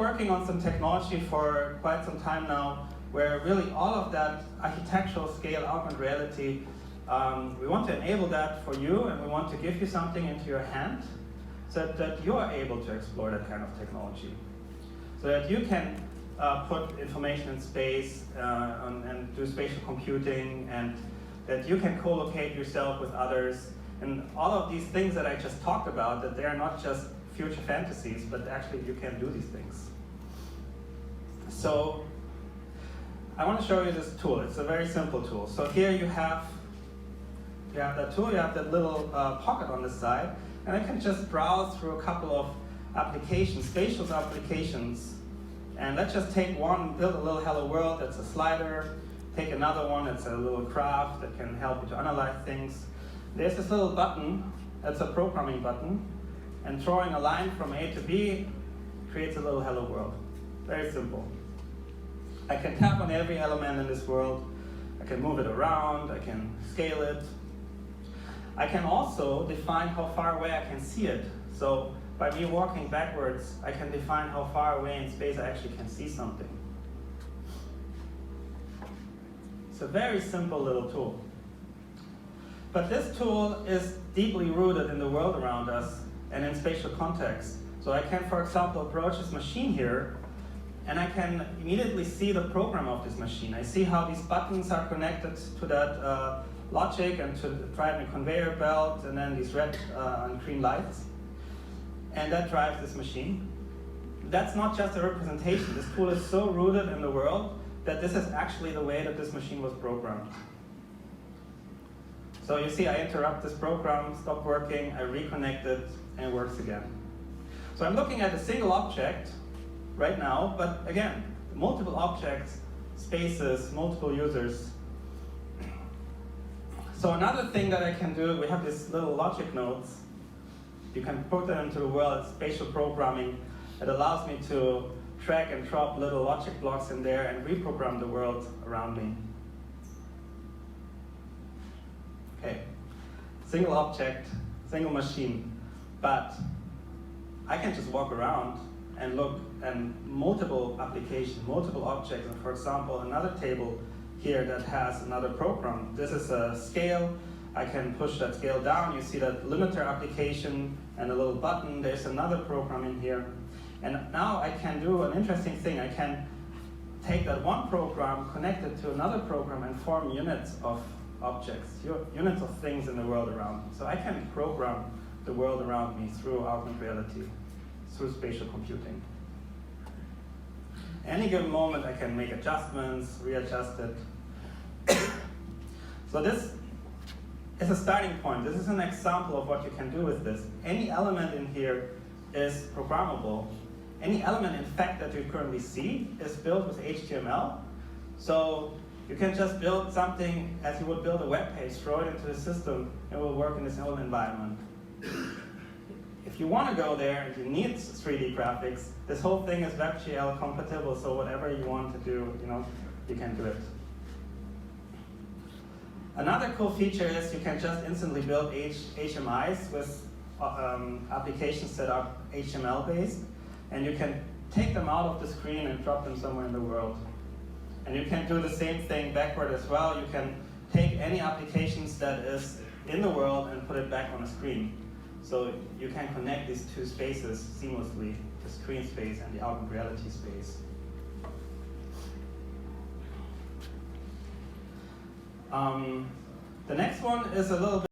working on some technology for quite some time now, where really all of that architectural scale augmented reality, we want to enable that for you, and we want to give you something into your hand so that you are able to explore that kind of technology. So that you can put information in space and do spatial computing, and that you can co-locate yourself with others. And all of these things that I just talked about, that they are not just future fantasies, but actually you can do these things. So I want to show you this tool. It's a very simple tool. So here you have that tool, you have that little pocket on the side, and I can just browse through a couple of applications, spatial applications. And let's just take one, build a little hello world that's a slider, take another one that's a little craft that can help you to analyze things. There's this little button, that's a programming button, and drawing a line from A to B creates a little hello world. Very simple. I can tap on every element in this world, I can move it around, I can scale it. I can also define how far away I can see it. So by me walking backwards, I can define how far away in space I actually can see something. It's a very simple little tool. But this tool is deeply rooted in the world around us and in spatial context. So I can, for example, approach this machine here, and I can immediately see the program of this machine. I see how these buttons are connected to that logic and to drive a conveyor belt, and then these red and green lights. And that drives this machine. That's not just a representation. This tool is so rooted in the world that this is actually the way that this machine was programmed. So you see, I interrupt this program, stop working, I reconnect it, and it works again. So I'm looking at a single object right now, but again, multiple objects, spaces, multiple users. So another thing that I can do, we have these little logic nodes. You can put them into the world, spatial programming. It allows me to drag and drop little logic blocks in there and reprogram the world around me. Okay, single object, single machine, but I can just walk around and look at multiple applications, multiple objects, and for example, another table here that has another program. This is a scale. I can push that scale down. You see that limiter application and a little button. There's another program in here. And now I can do an interesting thing. I can take that one program, connect it to another program, and form units of objects, units of things in the world around me. So I can program the world around me through augmented reality, through spatial computing. Any given moment I can make adjustments, readjust it. So this is a starting point. This is an example of what you can do with this. Any element in here is programmable. Any element, in fact, that you currently see is built with HTML. So you can just build something as you would build a web page, throw it into the system, and it will work in this whole environment. If you want to go there and you need 3D graphics, this whole thing is WebGL compatible, so whatever you want to do, you can do it. Another cool feature is you can just instantly build HMIs with applications that are HTML-based, and you can take them out of the screen and drop them somewhere in the world. And you can do the same thing backward as well. You can take any applications that is in the world and put it back on a screen. So you can connect these two spaces seamlessly, the screen space and the augmented reality space. The next one is a little bit